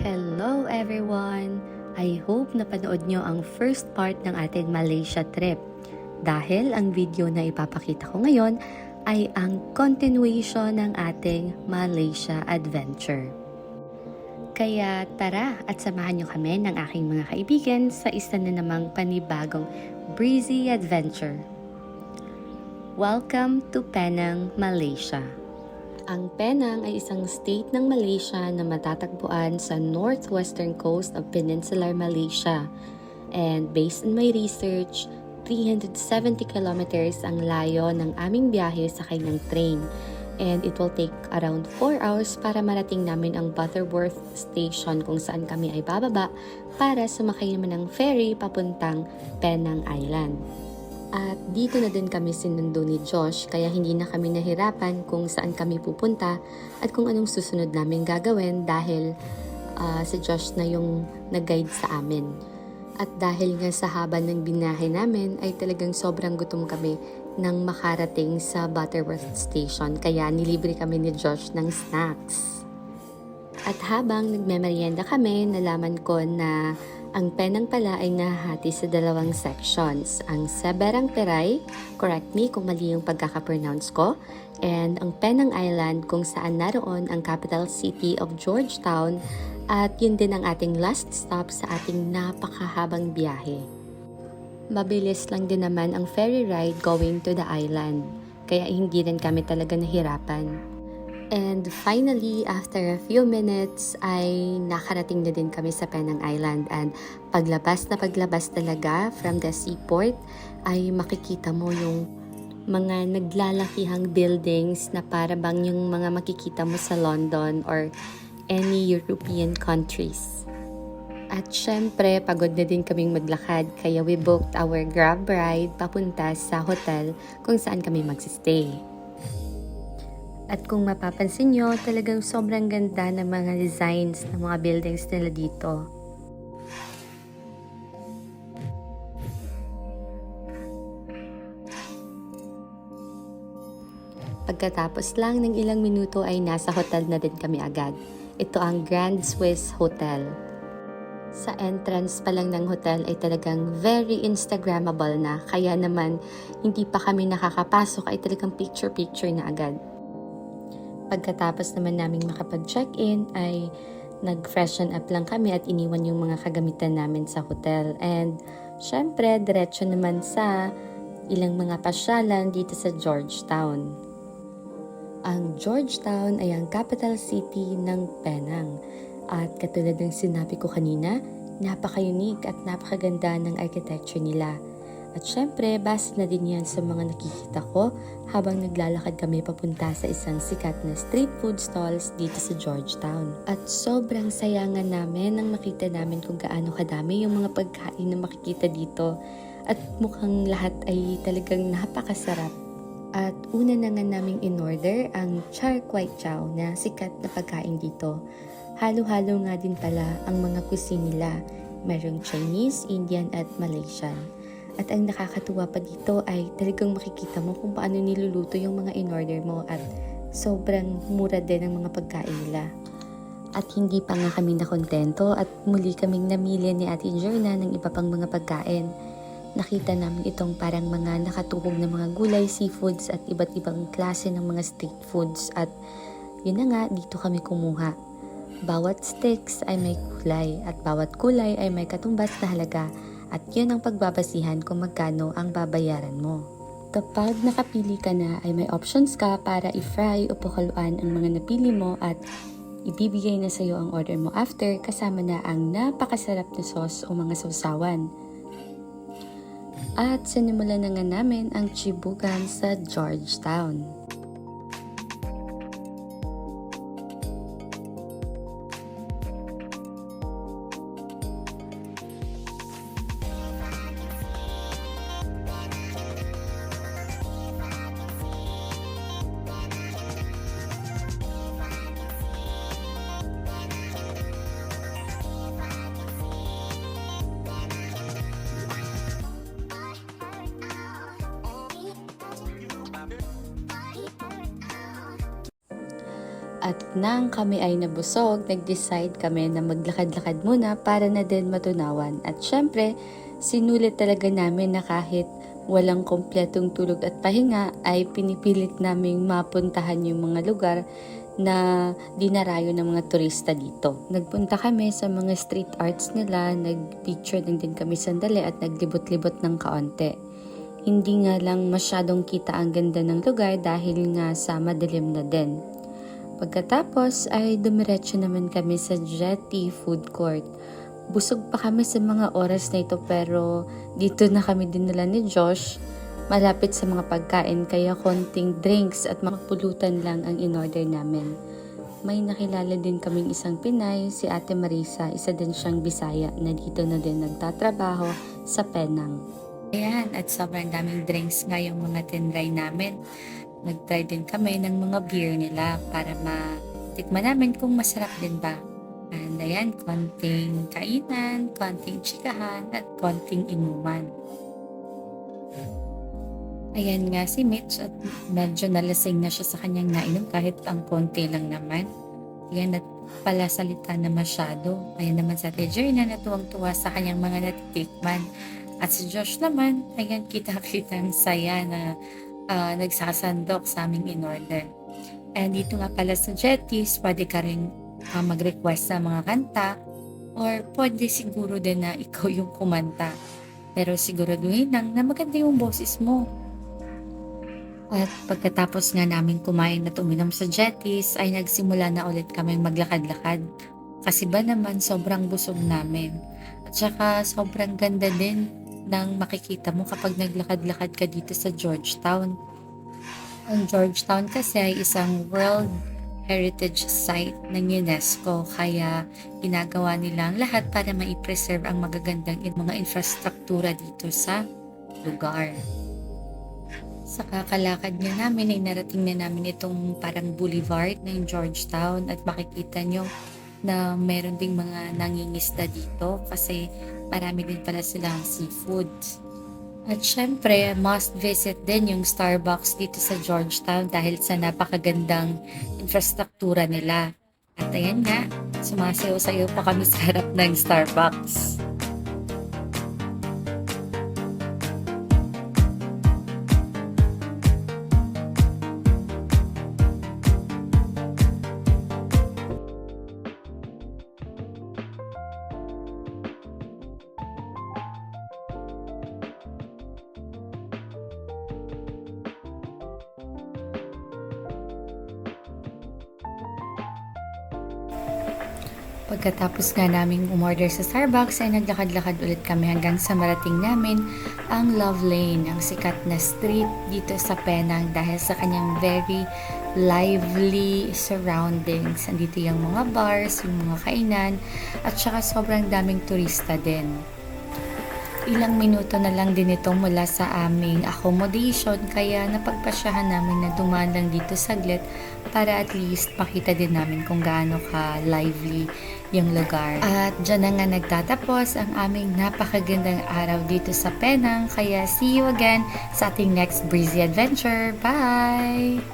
Hello everyone! I hope napanood nyo ang first part ng ating Malaysia trip dahil ang video na ipapakita ko ngayon ay ang continuation ng ating Malaysia adventure. Kaya tara at samahan nyo kami ng aking mga kaibigan sa isa na namang panibagong breezy adventure. Welcome to Penang, Malaysia. Ang Penang ay isang state ng Malaysia na matatagpuan sa northwestern coast of Peninsular Malaysia. And based on my research, 370 kilometers ang layo ng aming biyahe sa kanyang train. And it will take around 4 hours para marating namin ang Butterworth Station kung saan kami ay bababa para sumakay naman ng ferry papuntang Penang Island. At dito na din kami sinundo ni Josh kaya hindi na kami nahirapan kung saan kami pupunta at kung anong susunod namin gagawin dahil si Josh na yung nag-guide sa amin. At dahil nga sa haba ng binahe namin ay talagang sobrang gutom kami nang makarating sa Butterworth Station kaya nilibre kami ni Josh ng snacks. At habang nagmemeryenda kami, nalaman ko na ang Penang pala ay nahahati sa dalawang sections. Ang Seberang Perai, correct me kung mali yung pagkaka-pronounce ko, and ang Penang Island kung saan naroon ang capital city of Georgetown at yun din ang ating last stop sa ating napakahabang biyahe. Mabilis lang din naman ang ferry ride going to the island, kaya hindi rin kami talaga nahirapan. And finally, after a few minutes, ay nakarating na din kami sa Penang Island. And paglabas talaga from the seaport, ay makikita mo yung mga naglalakihang buildings na para bang yung mga makikita mo sa London or any European countries. At syempre, pagod na din kaming maglakad, kaya we booked our Grab ride papunta sa hotel kung saan kami magsistay. At kung mapapansin nyo, talagang sobrang ganda ng mga designs ng mga buildings nila dito. Pagkatapos lang ng ilang minuto ay nasa hotel na din kami agad. Ito ang Grand Swiss Hotel. Sa entrance pa lang ng hotel ay talagang very Instagrammable na, kaya naman hindi pa kami nakakapasok ay talagang picture-picture na agad. Pagkatapos naman naming makapag-check-in ay nag-freshen up lang kami at iniwan yung mga kagamitan namin sa hotel. And syempre, diretso naman sa ilang mga pasyalan dito sa Georgetown. Ang Georgetown ay ang capital city ng Penang. At katulad ng sinabi ko kanina, napaka-unique at napakaganda ng architecture nila. At syempre, base na din yan sa mga nakikita ko habang naglalakad kami papunta sa isang sikat na street food stalls dito sa Georgetown. At sobrang sayangan namin nang makita namin kung gaano kadami yung mga pagkain na makikita dito. At mukhang lahat ay talagang napakasarap. At una na nga naming in-order ang Char Kway Teow na sikat na pagkain dito. Halo-halo nga din pala ang mga cuisine nila. Merong Chinese, Indian at Malaysian. At ang nakakatuwa pa dito ay talagang makikita mo kung paano niluluto yung mga in-order mo at sobrang mura din ang mga pagkain nila. At hindi pa nga kami nakontento at muli kaming namili ni Ate Jerna ng iba pang mga pagkain. Nakita namin itong parang mga nakatuhog na mga gulay, seafoods at iba't ibang klase ng mga street foods at yun na nga, dito kami kumuha. Bawat sticks ay may kulay at bawat kulay ay may katumbas na halaga. At yun ang pagbabasihan kung magkano ang babayaran mo. Kapag nakapili ka na ay may options ka para i-fry o pahaluan ang mga napili mo at ibibigay na sa iyo ang order mo after kasama na ang napakasarap na sauce o mga sausawan. At sinimulan na nga namin ang chibugan sa Georgetown. At nang kami ay nabusog, nag-decide kami na maglakad-lakad muna para na din matunawan. At syempre, sinulit talaga namin na kahit walang kompletong tulog at pahinga ay pinipilit naming mapuntahan yung mga lugar na dinarayo ng mga turista dito. Nagpunta kami sa mga street arts nila, nag-picture din kami sandali at naglibot-libot ng kaonte. Hindi nga lang masyadong kita ang ganda ng lugar dahil nga sa madilim na din. Pagkatapos ay dumiretso naman kami sa Jetty Food Court. Busog pa kami sa mga oras na ito pero dito na kami dinala ni Josh malapit sa mga pagkain kaya konting drinks at mga pulutan lang ang in-order namin. May nakilala din kaming isang Pinay, si Ate Marisa, isa din siyang Bisaya na dito na din nagtatrabaho sa Penang. Ayan, at sobrang daming drinks nga yung mga tinry namin. Nag-try din kami ng mga beer nila para matikman namin kung masarap din ba. And ayan, konting kainan, konting chikahan, at konting inuman. Ayan nga si Mitch at medyo nalasing na siya sa kanyang nainom kahit ang konti lang naman. Ayan at pala salita na masyado. Ayan naman sa Ate Jerna na tuwang-tuwa sa kanyang mga natitikman. At si Josh naman, ayan kita-kita ang saya na nagsasandok sa aming in-order. And dito nga pala sa Jetties, pwede ka rin mag-request sa mga kanta or pwede siguro din na ikaw yung kumanta. Pero siguraduhin lang na maganda yung boses mo. At pagkatapos nga namin kumain at uminom sa Jetties, ay nagsimula na ulit kaming maglakad-lakad. Kasi ba naman sobrang busog namin. At saka sobrang ganda din nang makikita mo kapag naglakad-lakad ka dito sa Georgetown. Ang Georgetown kasi ay isang World Heritage Site ng UNESCO kaya ginagawa nila ang lahat para mai-preserve ang magagandang mga infrastruktura dito sa lugar. Sa kakalakad nga namin ay narating na namin itong parang boulevard ng Georgetown at makikita nyo na meron ding mga nangingisda dito kasi marami din pala silang seafood. At syempre, must visit din yung Starbucks dito sa Georgetown dahil sa napakagandang infrastruktura nila. At ayan nga, sumasayaw-sayaw pa kami sa harap ng Starbucks. Pagkatapos nga naming umorder sa Starbucks ay naglakad-lakad ulit kami hanggang sa marating namin ang Love Lane, ang sikat na street dito sa Penang dahil sa kanyang very lively surroundings. Andito yung mga bars, yung mga kainan at saka sobrang daming turista din. Ilang minuto na lang din ito mula sa aming accommodation kaya napagpasyahan namin na dumaan lang dito saglit para at least makita din namin kung gaano ka lively yung lugar. At dyan na nga nagtatapos ang aming napakagandang araw dito sa Penang kaya see you again sa ating next breezy adventure. Bye!